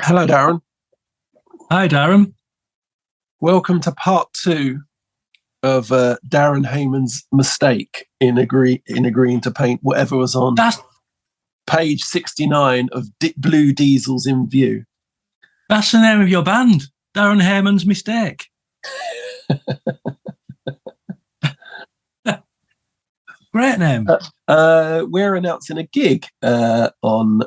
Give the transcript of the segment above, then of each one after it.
Hello, Darren. Hi, Darren. Welcome to part two of Darren Hayman's mistake in agreeing to paint whatever was on That's page 69 of Blue Diesels in View. that's the name of your band, Darren Hayman's Mistake. Great name. We're announcing a gig on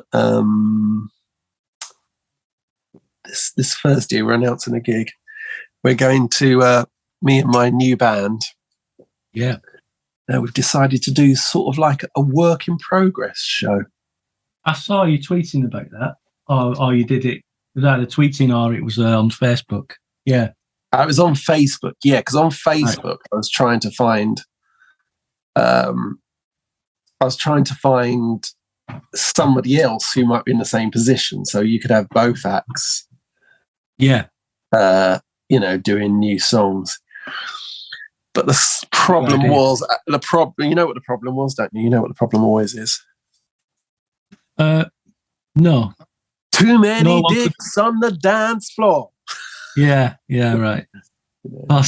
this Thursday. We're announcing a gig. We're going to me and my new band. Yeah. We've decided to do sort of like a work in progress show. I saw you tweeting about that, or you did it. It was either tweeting or it was on Facebook. Yeah. I was on Facebook, yeah, because on Facebook right. I was trying to find somebody else who might be in the same position, so you could have both acts. Yeah. Doing new songs. But the problem was You know what the problem was, don't you? You know what the problem always is. No. Too many dicks on the dance floor. Yeah, right. I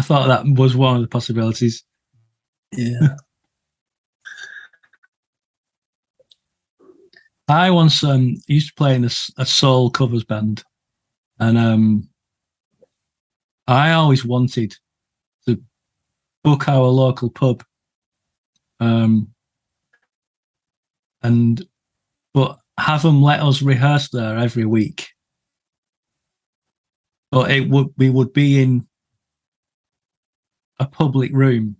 thought that was one of the possibilities. Yeah. I once used to play in a soul covers band, and I always wanted to book our local pub, but have them let us rehearse there every week. But we would be in a public room,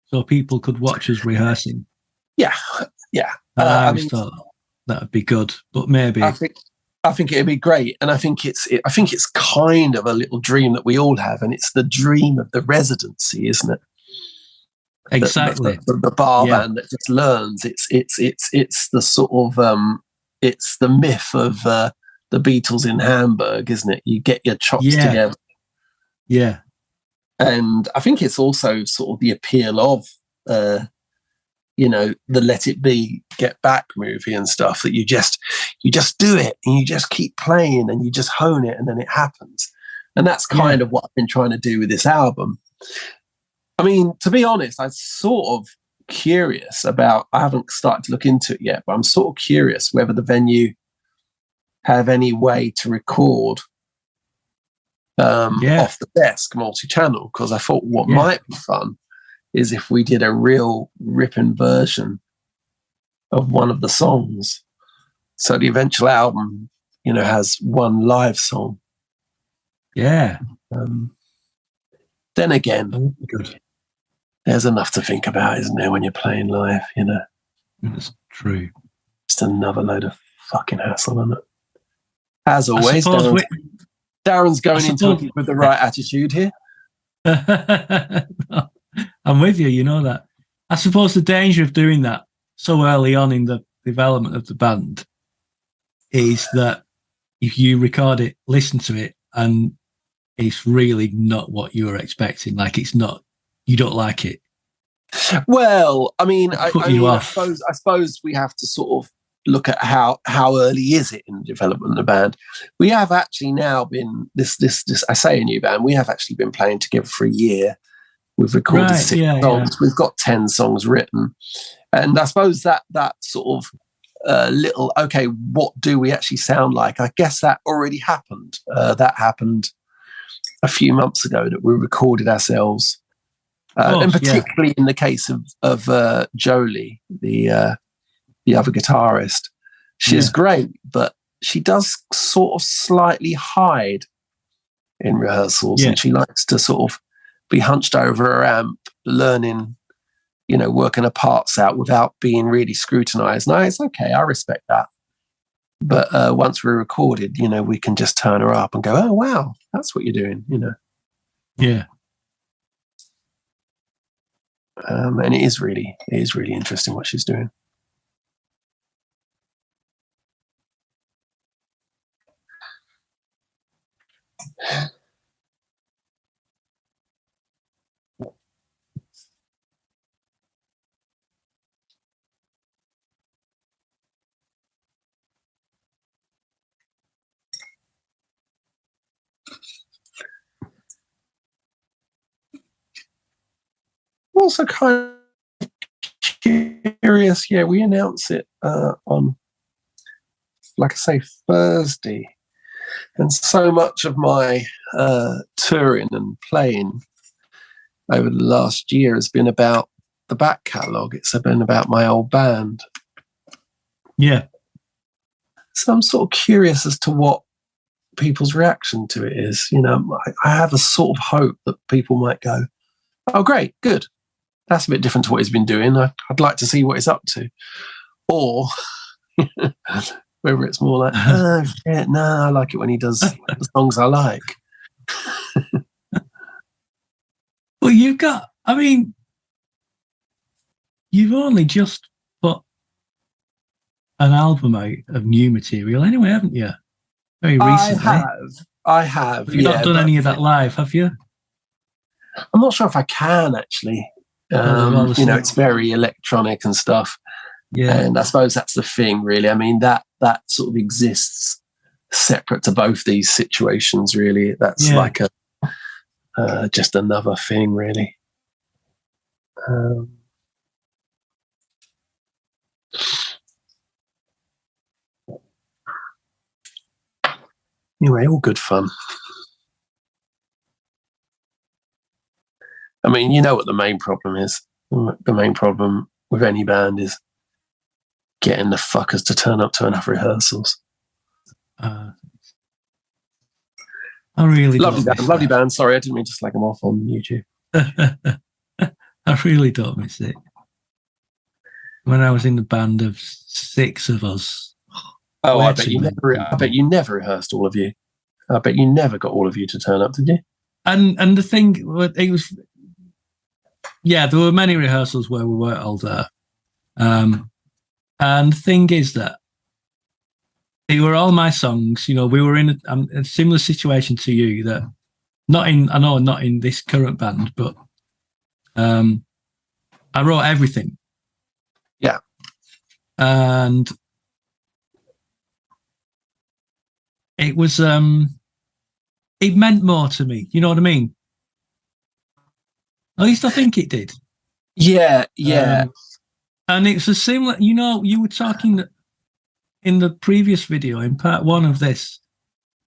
so people could watch us rehearsing. Yeah. I always thought that would be good, but maybe I think it'd be great, and I think it's kind of a little dream that we all have, and it's the dream of the residency, isn't it? Exactly. The bar band that just learns. It's the sort of it's the myth of the Beatles in Hamburg, isn't it? You get your chops together. Yeah. And I think it's also sort of the appeal of the Let It Be, Get Back movie and stuff, that you just do it and you just keep playing and you just hone it and then it happens. And that's kind of what I've been trying to do with this album. I mean, to be honest, I'm sort of curious about, I haven't started to look into it yet, but I'm sort of curious whether the venue have any way to record off the desk multi-channel, because I thought what might be fun is if we did a real ripping version of one of the songs. So the eventual album, has one live song. Yeah. Then again, there's enough to think about, isn't there, when you're playing live, That's true. Just another load of fucking hassle, isn't it? As always, Darren's going into it with the right attitude here. No, I'm with you, you know that. I suppose the danger of doing that so early on in the development of the band is that if you record it, listen to it, and it's really not what you were expecting. Like, it's not, you don't like it. Well, I mean, I suppose we have to sort of look at how early is it in the development of the band. We have actually now been this I say a new band. We have actually been playing together for a year. We've recorded 6 songs. Yeah. We've got 10 songs written, and I suppose that sort of little what do we actually sound like? I guess that already happened. That happened a few months ago, that we recorded ourselves, and particularly in the case of Jolie, the other guitarist. She's great, but she does sort of slightly hide in rehearsals, and she likes to sort of be hunched over her amp, learning, working her parts out without being really scrutinized. No, it's okay. I respect that. But once we're recorded, we can just turn her up and go, oh, wow, that's what you're doing, Yeah. And it is really interesting what she's doing. also kind of curious. Yeah, we announce it on, like I say, Thursday. And so much of my touring and playing over the last year has been about the back catalogue. It's been about my old band. Yeah. So I'm sort of curious as to what people's reaction to it is. You know, I have a sort of hope that people might go, oh, great, good. That's a bit different to what he's been doing. I'd like to see what he's up to. Or whether it's more like, oh, shit, no, I like it when he does the songs I like. Well, you've only just put an album out of new material anyway, haven't you? Very recently. I have. You've not done any of that live, have you? I'm not sure if I can, actually. It's very electronic and stuff. Yeah. And I suppose that's the thing, really. I mean, that sort of exists separate to both these situations, really. That's like just another thing, really. Anyway, all good fun. I mean, you know what the main problem is. The main problem with any band is getting the fuckers to turn up to enough rehearsals. I really lovely band. Sorry, I didn't mean to slag them off on YouTube. I really don't miss it. When I was in the band of 6 of us. Oh, I bet you never rehearsed, all of you. I bet you never got all of you to turn up, did you? And the thing, it was, there were many rehearsals where we weren't all there. And the thing is that they were all my songs. You know, we were in a similar situation to you. That not in this current band, but I wrote everything. Yeah, and it was it meant more to me. You know what I mean? At least I think it did. Yeah. And it's a similar. You know, you were talking in the previous video, in part 1 of this,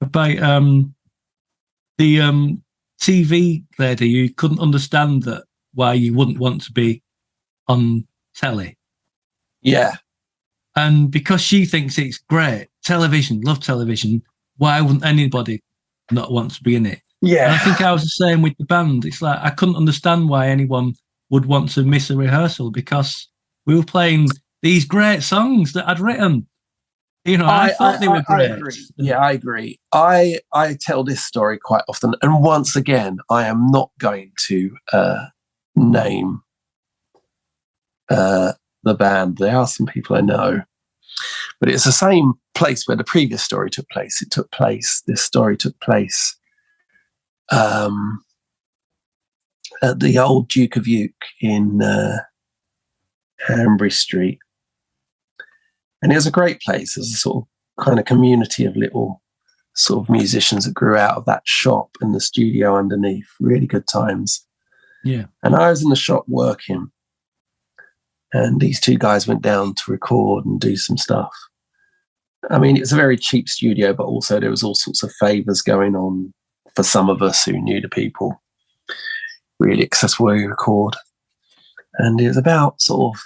about the TV lady. You couldn't understand that why you wouldn't want to be on telly. Yeah. And because she thinks it's great, television, love television, why wouldn't anybody not want to be in it? Yeah. And I think I was the same with the band. It's like I couldn't understand why anyone would want to miss a rehearsal because we were playing these great songs that I'd written. You know, I thought they were great. I agree. Yeah, I agree. I tell this story quite often. And once again, I am not going to name the band. There are some people I know. But it's the same place where the previous story took place. This story took place at the old Duke of York in Hanbury Street. And it was a great place. It was a sort of kind of community of little sort of musicians that grew out of that shop and the studio underneath. Really good times. Yeah. And I was in the shop working. And these 2 guys went down to record and do some stuff. I mean, it's a very cheap studio, but also there was all sorts of favours going on for some of us who knew the people. Really accessible where you record. And it was about sort of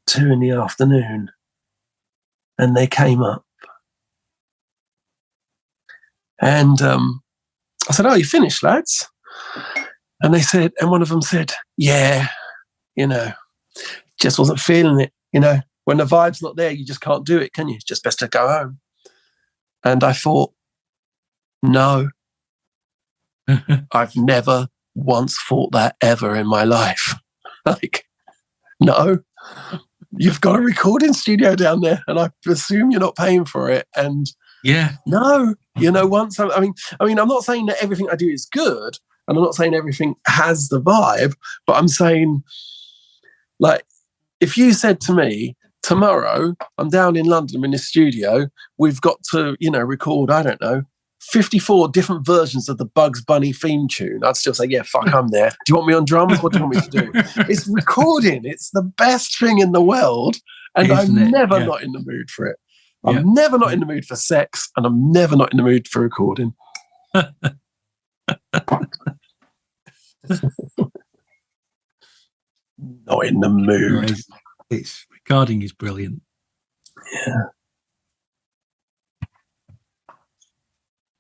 2 PM. And they came up. And I said, oh, you finished, lads? And they said, and one of them said, yeah, you know, just wasn't feeling it. You know, when the vibe's not there, you just can't do it, can you? It's just best to go home. And I thought, no, I've never once thought that ever in my life. Like, no, you've got a recording studio down there and I presume you're not paying for it. And no, you know, once I mean, I'm not saying that everything I do is good and I'm not saying everything has the vibe, but I'm saying, like, if you said to me, tomorrow, I'm down in London, I'm in the studio, we've got to, you know, record, I don't know, 54 different versions of the Bugs Bunny theme tune, I'd still say, yeah, fuck, I'm there. Do you want me on drums? What do you want me to do? It's recording. It's the best thing in the world. And I'm never not in the mood for it. I'm never not in the mood for sex, and I'm never not in the mood for recording. Not in the mood. No, it's recording is brilliant. Yeah.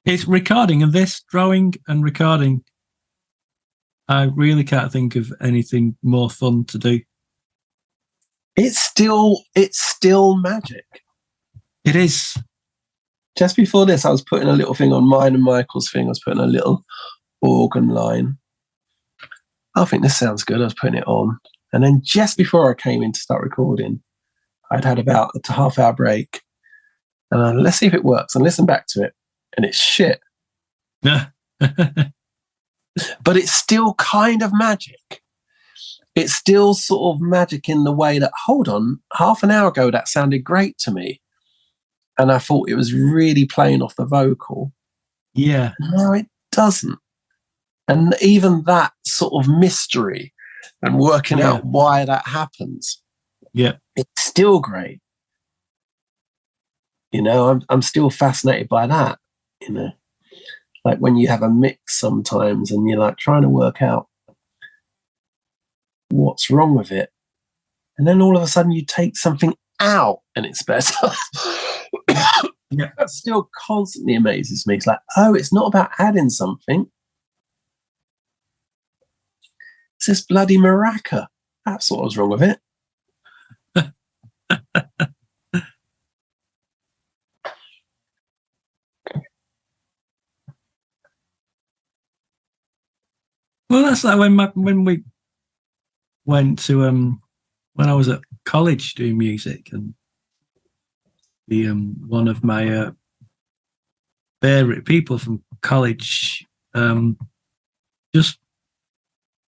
It's recording, and this drawing and recording, I really can't think of anything more fun to do. It's still magic. It is. Just before this, I was putting a little thing on mine and Michael's thing. I was putting a little organ line. I think this sounds good. I was putting it on. And then just before I came in to start recording, I'd had about a half-hour break. And let's see if it works. And listen back to it. And it's shit. Yeah. But it's still kind of magic. It's still sort of magic in the way that, hold on, half an hour ago that sounded great to me. And I thought it was really playing off the vocal. Yeah. No, it doesn't. And even that sort of mystery and working out why that happens. Yeah. It's still great. You know, I'm still fascinated by that. You know, like when you have a mix sometimes and you're like trying to work out what's wrong with it. And then all of a sudden you take something out and it's better. That still constantly amazes me. It's like, oh, it's not about adding something. It's this bloody maraca. That's what was wrong with it. Well, that's like when we went to when I was at college doing music, and the one of my favorite people from college just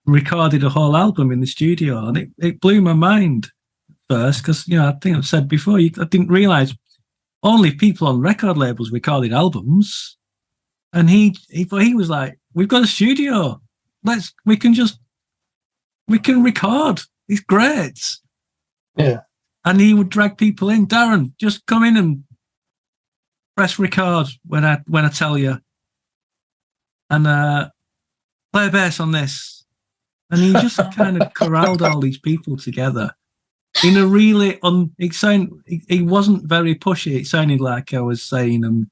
recorded a whole album in the studio, and it blew my mind first because, you know, I think I've said before, I didn't realize only people on record labels recorded albums, and he was like, we've got a studio, we can record, it's great. Yeah. And he would drag people in. Darren, just come in and press record when I tell you, and play bass on this. And he just kind of corralled all these people together in a really he wasn't very pushy. It sounded like I was saying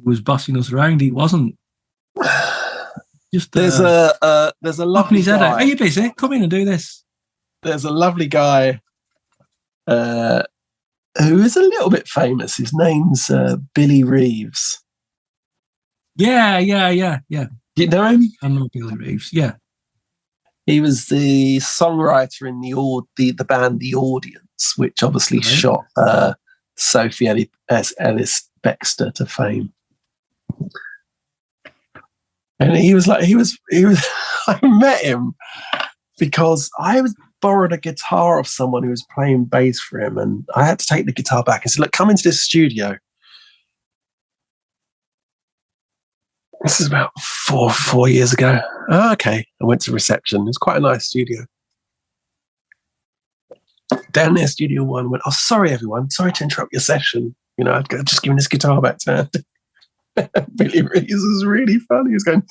was bossing us around. He wasn't. Just there's a lovely his guy. Head out. Are you busy? Come in and do this. There's a lovely guy who is a little bit famous. His name's Billy Reeves. Yeah. Do you know him? I know Billy Reeves. Yeah. He was the songwriter in the band The Audience, which obviously shot Sophie Ellis Bextor to fame. And he was I met him because I borrowed a guitar off someone who was playing bass for him, and I had to take the guitar back and said, look, come into this studio. This is about four years ago. Oh, okay. I went to reception. It was quite a nice studio. Down there, Studio One, went, oh, sorry, everyone. Sorry to interrupt your session. You know, I've just given this guitar back to her. Billy Reeves was really funny. He was going,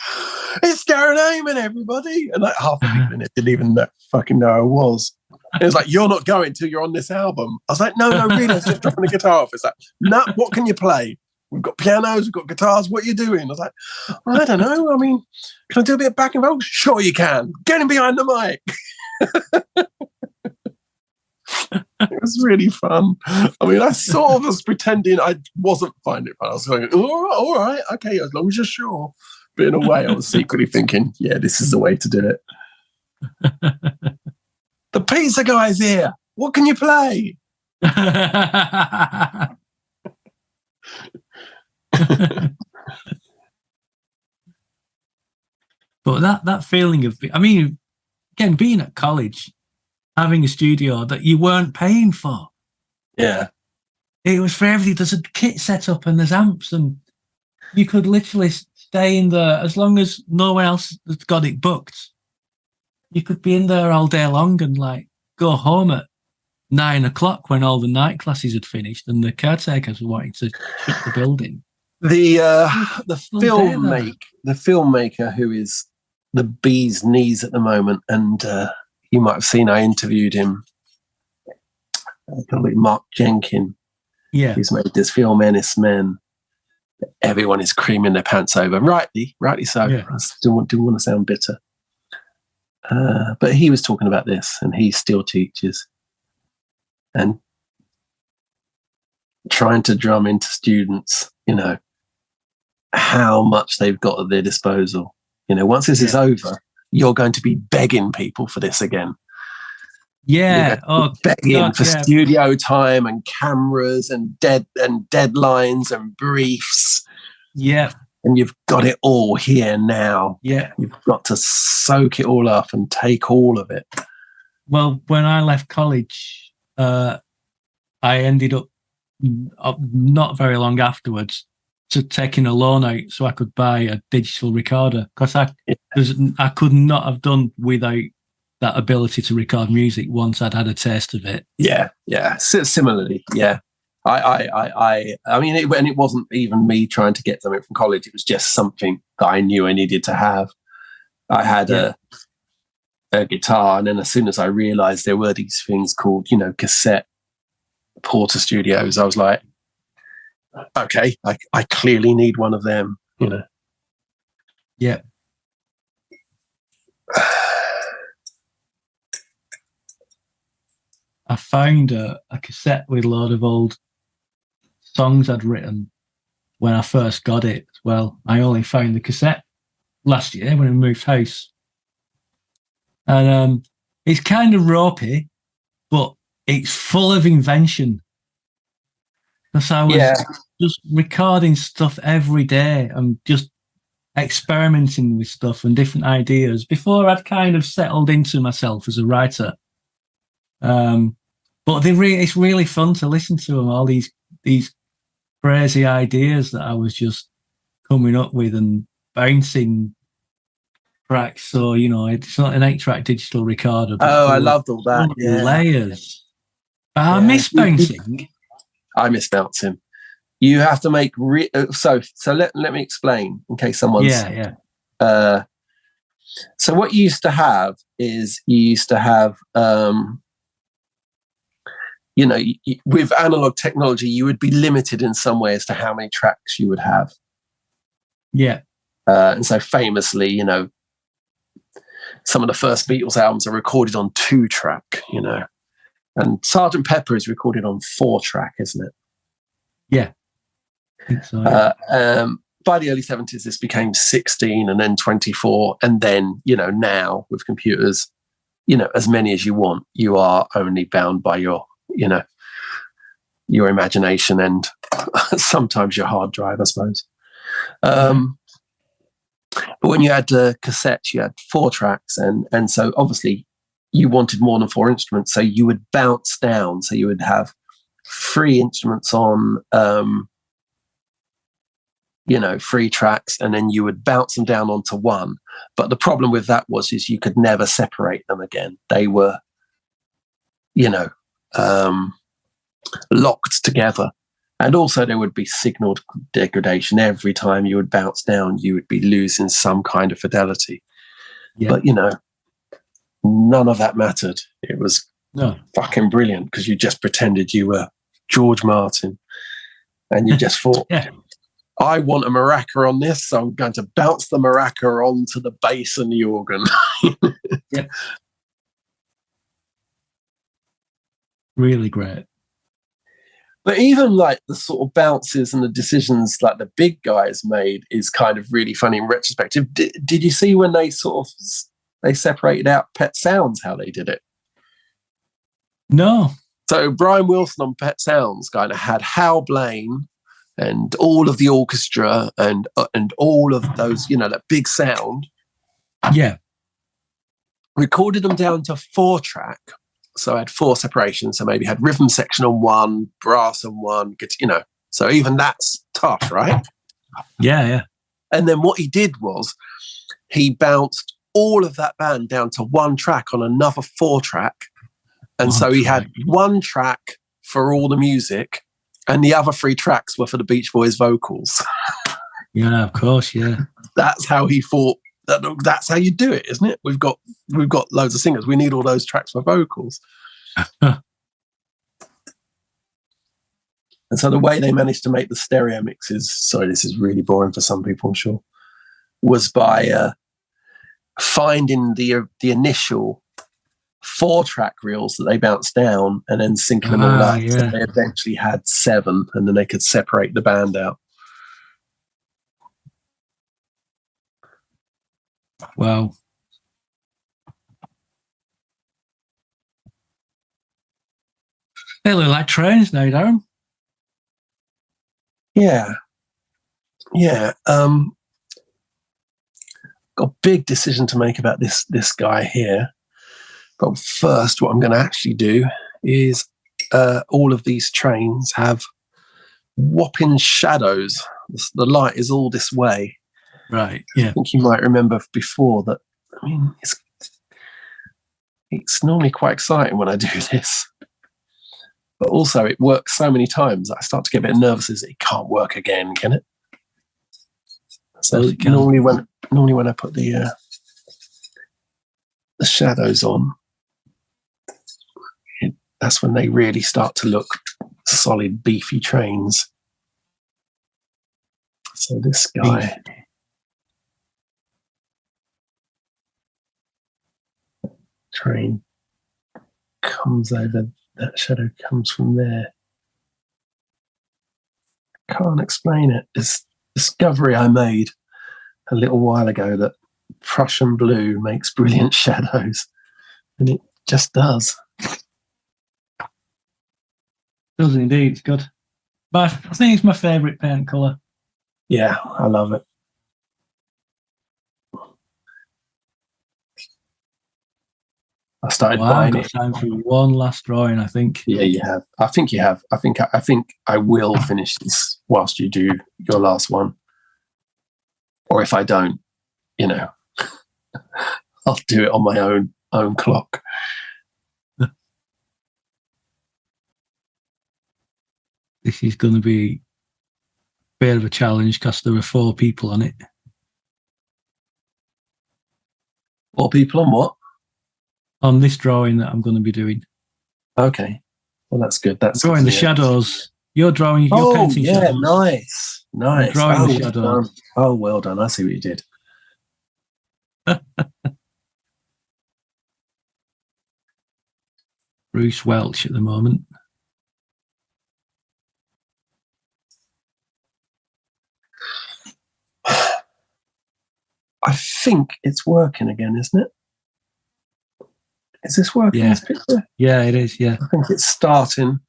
it's Darren Hayman, everybody. And like half the people in it didn't even fucking know I was. It was like, you're not going till you're on this album. I was like, no, really, I was just dropping the guitar off. It's like, no, what can you play? We've got pianos, we've got guitars. What are you doing? I was like, I don't know. I mean, can I do a bit of backing vocals? Sure you can. Get him behind the mic. It was really fun. I mean, I sort of was pretending I wasn't finding it fun. I was going, oh, all right, okay, as long as you're sure. But in a way, I was secretly thinking, yeah, this is the way to do it. The pizza guy's here. What can you play? But that feeling of, I mean, again, being at college, having a studio that you weren't paying for. Yeah. It was for everything. There's a kit set up and there's amps and you could literally stay in there as long as no one else has got it booked. You could be in there all day long and like go home at 9 o'clock when all the night classes had finished and the caretakers were wanting to shut the building. The filmmaker who is the bee's knees at the moment, and you might have seen I interviewed him. Mark Jenkin. Yeah, he's made this film Ennis Men. Everyone is creaming their pants over, rightly so. Yeah. I didn't want to sound bitter, but he was talking about this, and he still teaches and trying to drum into students, how much they've got at their disposal. Once this is over, you're going to be begging people for this again. Yeah. Begging for studio time and cameras and deadlines and briefs. Yeah. And you've got it all here now. Yeah. You've got to soak it all up and take all of it. Well, when I left college, I ended up not very long afterwards to taking a loan out so I could buy a digital recorder, because I could not have done without that ability to record music once I'd had a taste of it. Yeah. Similarly, yeah. I mean, it wasn't even me trying to get something from college. It was just something that I knew I needed to have. I had a guitar, and then as soon as I realised there were these things called, cassette Porter Studios, I was like, okay, I clearly need one of them. Yeah. I found a cassette with a load of old songs I'd written when I first got it. Well, I only found the cassette last year when I moved house. And it's kind of ropey, but it's full of invention. Because I was just recording stuff every day and just experimenting with stuff and different ideas before I'd kind of settled into myself as a writer. But it's really fun to listen to them, all these crazy ideas that I was just coming up with and bouncing tracks. So, it's not an 8-track digital recorder. I loved all that. Yeah. Layers. But I miss bouncing. I miss bouncing. You have to make... So let me explain in case someone's... Yeah. So what you used to have is with analog technology, you would be limited in some way as to how many tracks you would have. Yeah. And so famously, some of the first Beatles albums are recorded on 2-track, and Sgt. Pepper is recorded on 4-track, isn't it? Yeah. I think so, yeah. By the early 70s, this became 16 and then 24. And then, now with computers, as many as you want, you are only bound by your imagination and sometimes your hard drive, I suppose. But when you had cassettes, you had 4 tracks, and so obviously you wanted more than 4 instruments, so you would bounce down. So you would have 3 instruments on, 3 tracks, and then you would bounce them down onto 1. But the problem with that is you could never separate them again. They were, locked together. And also there would be signal degradation. Every time you would bounce down, you would be losing some kind of fidelity. Yeah. But, none of that mattered. It was fucking brilliant because you just pretended you were George Martin and you just thought, I want a maraca on this, so I'm going to bounce the maraca onto the bass and the organ. Yeah. Really great. But even like the sort of bounces and the decisions like the big guys made is kind of really funny in retrospective. Did you see when they they separated out Pet Sounds, how they did it? No. So Brian Wilson on Pet Sounds kind of had Hal Blaine and all of the orchestra and all of those, that big sound. Yeah. Recorded them down to 4-track. So I had 4 separations. So maybe had rhythm section on 1, brass on 1, so even that's tough, right? Yeah. And then what he did was he bounced all of that band down to one track on another 4-track. And so he had one track for all the music, and the other 3 tracks were for the Beach Boys vocals. Yeah, of course, yeah. That's how he thought. That's how you do it, isn't it? We've got loads of singers. We need all those tracks for vocals. And so the way they managed to make the stereo mixes, sorry, this is really boring for some people, I'm sure, was by finding the initial 4-track reels that they bounced down and then syncing them all up. Yeah. So they eventually had 7, and then they could separate the band out. Wow. They look like trains now, Darren. Yeah. Got a big decision to make about this guy here. But first, what I'm going to actually do is all of these trains have whopping shadows. The light is all this way. Right, yeah. I think you might remember before that. I mean, it's normally quite exciting when I do this. But also, it works so many times that I start to get a bit nervous that it can't work again, can it? So normally when I put the shadows on, that's when they really start to look solid, beefy trains. So this guy, train comes over. That shadow comes from there. Can't explain it. This discovery I made a little while ago that Prussian blue makes brilliant shadows, and it just does. Does indeed. It's good. But I think it's my favourite paint colour. Yeah, I love it. I started buying it. Time for one last drawing, I think. Yeah, you have. I think you have. I think I will finish this whilst you do your last one. Or if I don't, I'll do it on my own clock. This is going to be a bit of a challenge because there are 4 people on it. 4 people on what? On this drawing that I'm going to be doing. Okay. Well, that's good. That's drawing the shadows. You're drawing. You're painting shadows. Nice. I'm drawing the shadows. Well done. I see what you did. Bruce Welch at the moment. I think it's working again, isn't it? Is this working, this picture? Yeah, it is, yeah. I think it's starting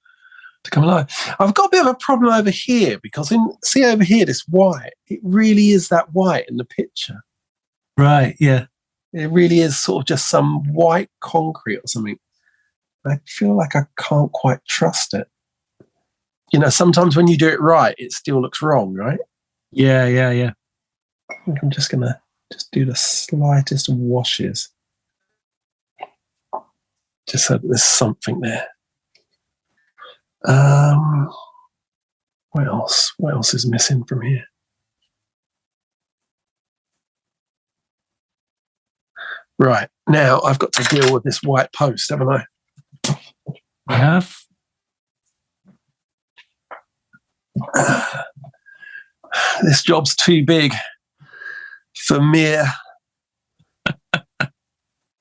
to come alive. I've got a bit of a problem over here because see over here, this white, it really is that white in the picture. Right, yeah. It really is sort of just some white concrete or something. I feel like I can't quite trust it. Sometimes when you do it right, it still looks wrong, right? Yeah. I think I'm just going to do the slightest washes. Just so that there's something there. What else? What else is missing from here? Right, now I've got to deal with this white post, haven't I? I have. This job's too big for mere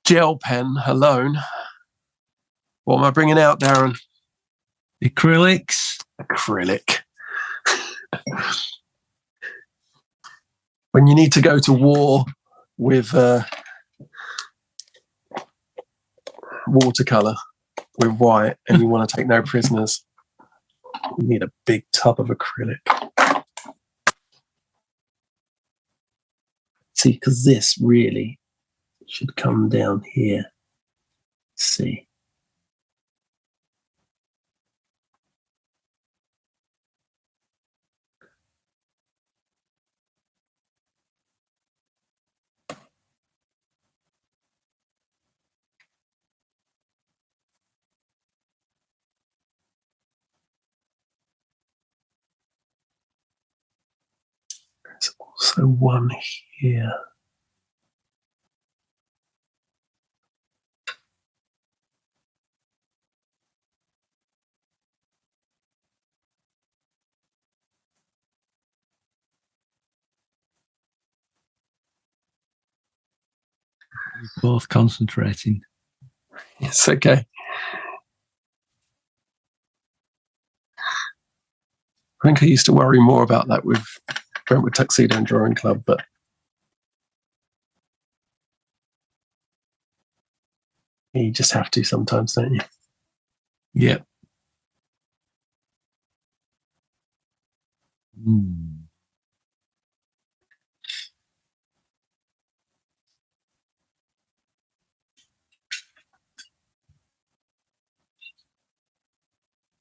gel pen alone. What am I bringing out, Darren? Acrylics. Acrylic. When you need to go to war with watercolor with white and you want to take no prisoners, you need a big tub of acrylic. See, because this really should come down here. See. There's also one here. We're both concentrating. It's okay. I think I used to worry more about that with Brentwood Tuxedo and Drawing Club, but you just have to sometimes, don't you? Yep.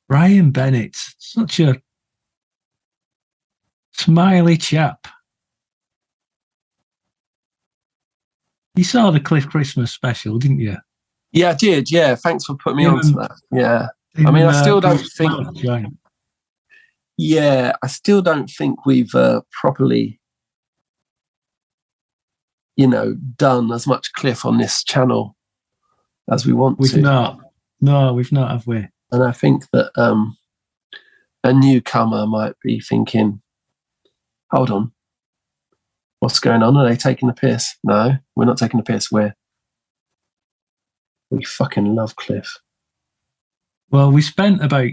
Brian Bennett, such a smiley chap. You saw the Cliff Christmas special, didn't you? Yeah, I did. Yeah, thanks for putting me on to that. Yeah. I mean, I still don't think... Yeah, I still don't think we've properly, done as much Cliff on this channel as we want to. We've not. No, we've not, have we? And I think that a newcomer might be thinking, hold on, what's going on? Are they taking the piss? No, we're not taking the piss. We fucking love Cliff. Well, we spent about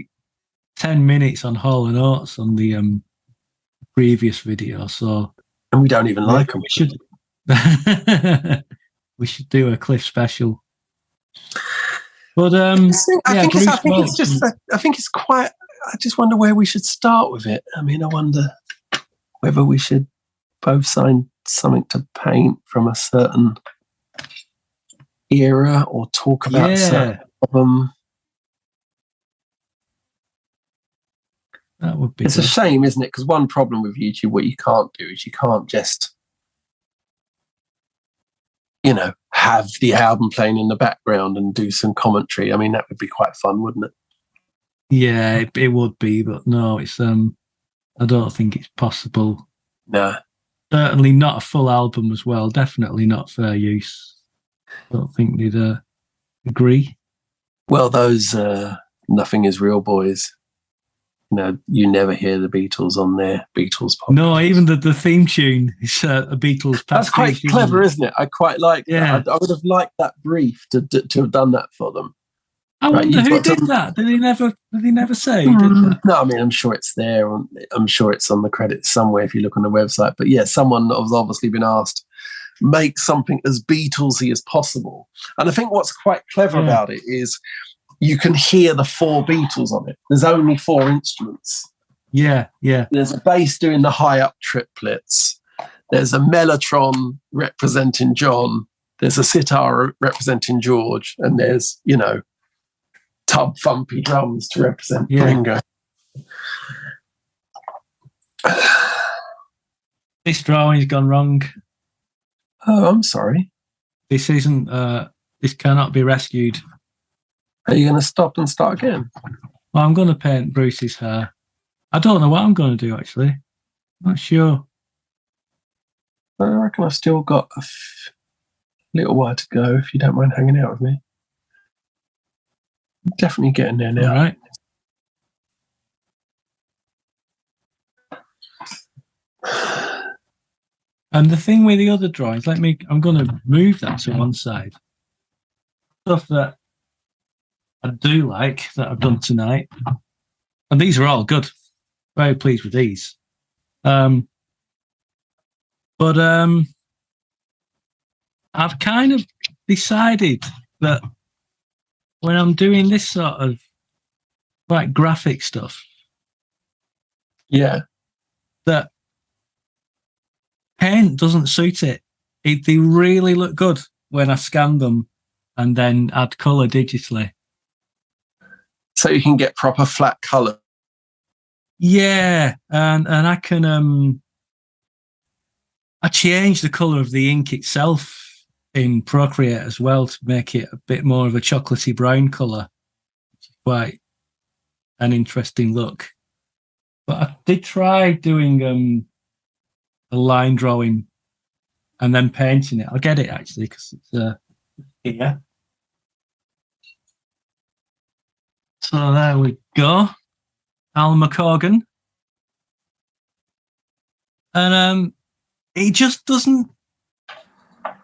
10 minutes on Hall and Oates on the previous video, so... And we don't even like them. We should do a Cliff special. But I think it's quite... I just wonder where we should start with it. I mean, I wonder whether we should both sign something to paint from a certain era or talk about certain album. That would be. It's a shame, isn't it? Because one problem with YouTube, what you can't do is you can't just, have the album playing in the background and do some commentary. I mean, that would be quite fun, wouldn't it? Yeah, it would be, but no, it's I don't think it's possible. No. Certainly not a full album as well. Definitely not fair use. I don't think they'd agree. Well, those Nothing Is Real boys, you never hear the Beatles on their Beatles podcast. No, even the theme tune is a Beatles. That's quite clever, isn't it? I quite like that. I would have liked that brief to have done that for them. I wonder who did that. Did he never say? Did that? No, I mean, I'm sure it's there. I'm sure it's on the credits somewhere if you look on the website. But yeah, someone has obviously been asked, make something as Beatlesy as possible. And I think what's quite clever about it is you can hear the 4 Beatles on it. There's only 4 instruments. Yeah, yeah. There's a bass doing the high-up triplets. There's a mellotron representing John. There's a sitar representing George. And there's, tub thumpy drums to represent Ringo. This drawing's gone wrong. Oh, I'm sorry. This isn't. This cannot be rescued. Are you going to stop and start again? Well, I'm going to paint Bruce's hair. I don't know what I'm going to do, actually. Not sure. I reckon I've still got a little while to go, if you don't mind hanging out with me. I'm definitely getting there now. All right. And the thing with the other drawings, I'm going to move that to one side. Stuff that I do like that I've done tonight. And these are all good. Very pleased with these. But I've kind of decided that when I'm doing this sort of like graphic stuff, that paint doesn't suit it. They really look good when I scan them and then add colour digitally. So you can get proper flat colour. Yeah, and I can I change the colour of the ink itself in Procreate as well to make it a bit more of a chocolatey brown colour. Quite an interesting look. But I did try doing line drawing and then painting it. I'll get it actually because it's here. So there we go. Alan McCorgan. And it just doesn't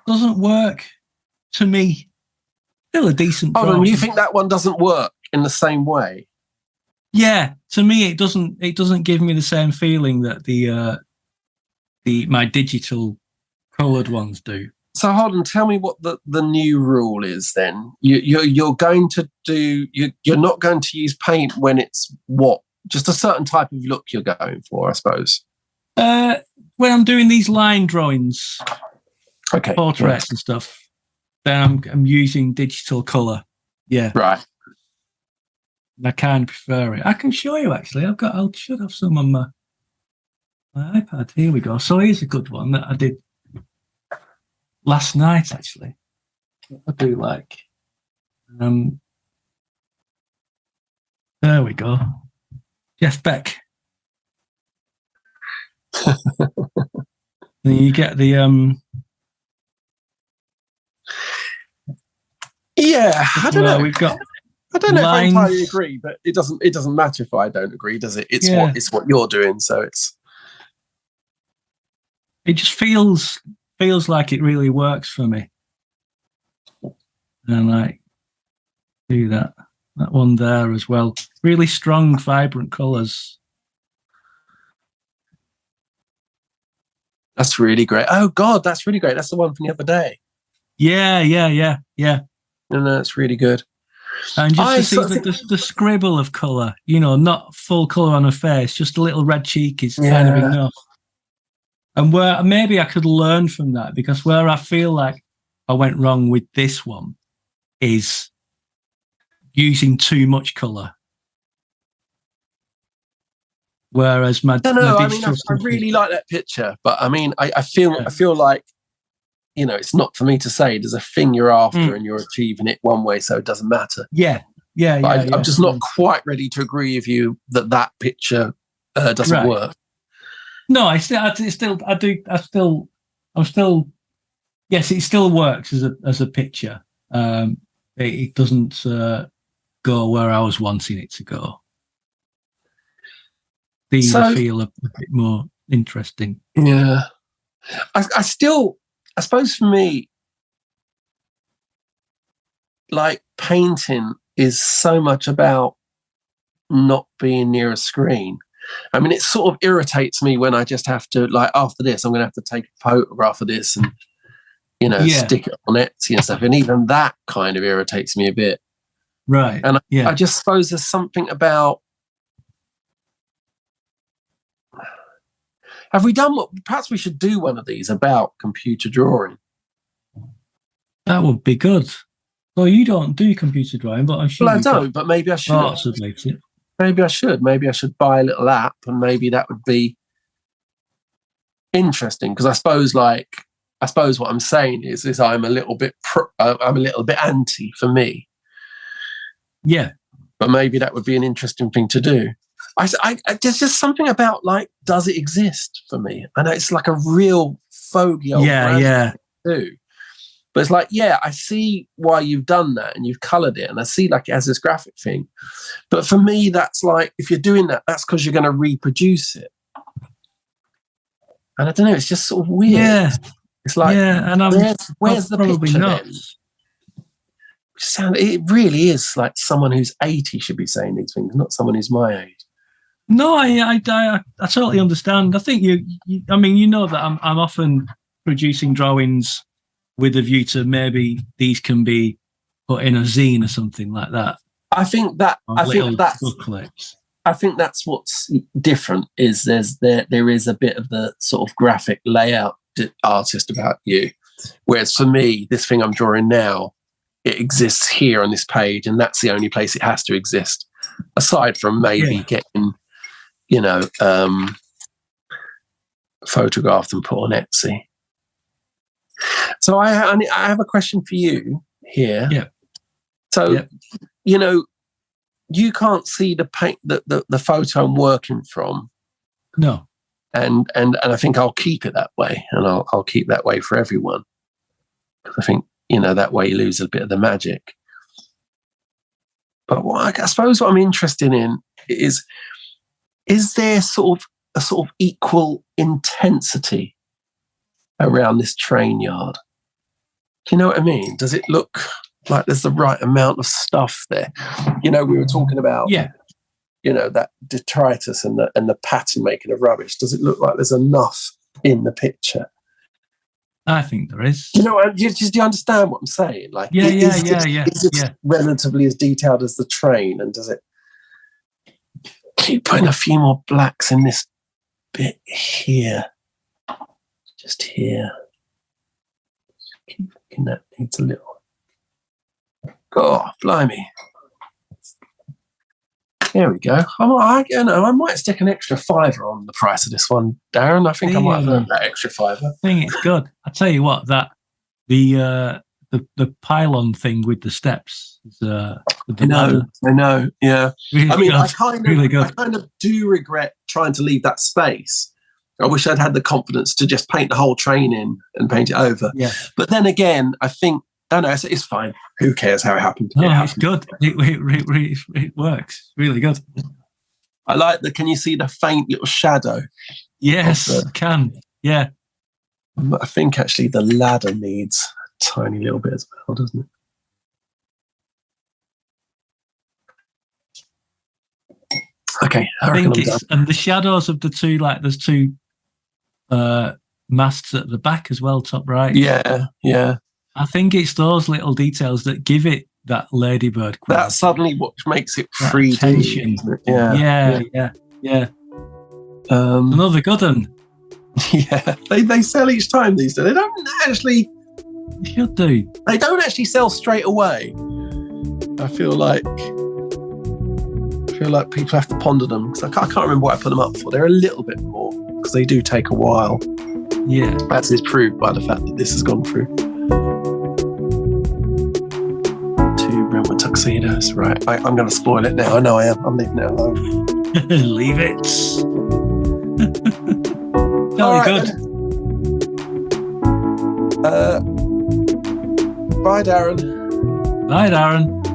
work to me. Still a decent drawing. Oh, and you think that one doesn't work in the same way? Yeah, to me it doesn't give me the same feeling that my digital coloured ones do. So hold on, tell me what the new rule is then. You're going to do you're not going to use paint when it's what? Just a certain type of look you're going for, I suppose. When I'm doing these line drawings, okay, portraits and stuff, then I'm using digital colour. Yeah. Right. I kind of prefer it. I can show you actually. I should have some on my iPad. Here we go. So here's a good one that I did last night actually. I do like. There we go. Jeff Beck. Then you get the yeah, I don't know. We've got I don't know lines. if I entirely agree, but it doesn't matter if I don't agree, does it? It's what you're doing, so it just feels like it really works for me. And like do that one there as well. Really strong, vibrant colours. That's really great. Oh God, that's really great. That's the one from the other day. Yeah. No, it's really good. And just to see the scribble of colour, not full colour on her face, just a little red cheek is kind of enough. And where maybe I could learn from that, because where I feel like I went wrong with this one is using too much colour. Whereas I really like that picture, but I mean, I feel like, it's not for me to say. There's a thing you're after, and you're achieving it one way, so it doesn't matter. I'm just not quite ready to agree with you that picture doesn't work. No, yes, it still works as a picture. It doesn't go where I was wanting it to go. These feel a bit more interesting. Yeah. I suppose for me, like painting is so much about not being near a screen. I mean, it sort of irritates me when I just have to, like, after this, I'm going to have to take a photograph of this and, stick it on Etsy and stuff. And even that kind of irritates me a bit. Right. And I just suppose there's something about, have we done perhaps we should do one of these about computer drawing. That would be good. Well, you don't do computer drawing, but I'm sure. Well, I don't, but maybe I should. Maybe I should. Maybe I should buy a little app, and maybe that would be interesting. Because I suppose what I'm saying is I'm a little bit anti for me. Yeah, but maybe that would be an interesting thing to do. There's just something about, like, does it exist for me? I know it's like a real fogey old thing to do. But it's like, I see why you've done that and you've coloured it, and I see like it has this graphic thing. But for me, that's like, if you're doing that, that's because you're going to reproduce it. And I don't know, it's just sort of weird. Yeah. It's like, and where's the picture not. Then? It really is like someone who's 80 should be saying these things, not someone who's my age. No, I totally understand. I think that I'm often producing drawings with a view to maybe these can be put in a zine or something like that. I think that's what's different. Is there is a bit of the sort of graphic layout artist about you, whereas for me, this thing I'm drawing now, it exists here on this page, and that's the only place it has to exist, aside from maybe getting, photographed and put on Etsy. So I have a question for you here. Yeah. So, you can't see the paint, the photo I'm working from. No. I think I'll keep it that way, and I'll keep that way for everyone. I think, that way you lose a bit of the magic. But I suppose what I'm interested in is there sort of equal intensity around this train yard? Do you know what I mean? Does it look like there's the right amount of stuff there? We were talking about that detritus and the pattern making of rubbish. Does it look like there's enough in the picture? I think there is. Do you understand what I'm saying? Like, is it relatively as detailed as the train? And does it keep putting a few more blacks in this bit here? Just here. Keep thinking that needs a little. God, blimey. There we go. I might stick an extra $5 on the price of this one, Darren. I think I might have earned that extra $5. I think it's good. I tell you what, that the pylon thing with the steps is I know. Yeah. Really I kind of do regret trying to leave that space. I wish I'd had the confidence to just paint the whole train in and paint it over. Yeah. But then again, I think, it's fine. Who cares how it happened? It's good. It works. Really good. I like can you see the faint little shadow? Yes, I can. Yeah. I think actually the ladder needs a tiny little bit as well, doesn't it? Okay. I think it's, and the shadows of the two, like there's two masts at the back as well, top right. Yeah. I think it's those little details that give it that ladybird quality. That's suddenly what makes it 3D. Yeah. Another good one. Yeah, they sell each time these days. They don't actually. They should do. They don't actually sell straight away. I feel like people have to ponder them because I can't remember what I put them up for. They're a little bit more because they do take a while. Yeah, as is proved by the fact that this has gone through. Brentwood tuxedos, right? I'm going to spoil it now. I know I am. I'm leaving it alone. Leave it. Very good. Bye, Darren. Bye, Darren.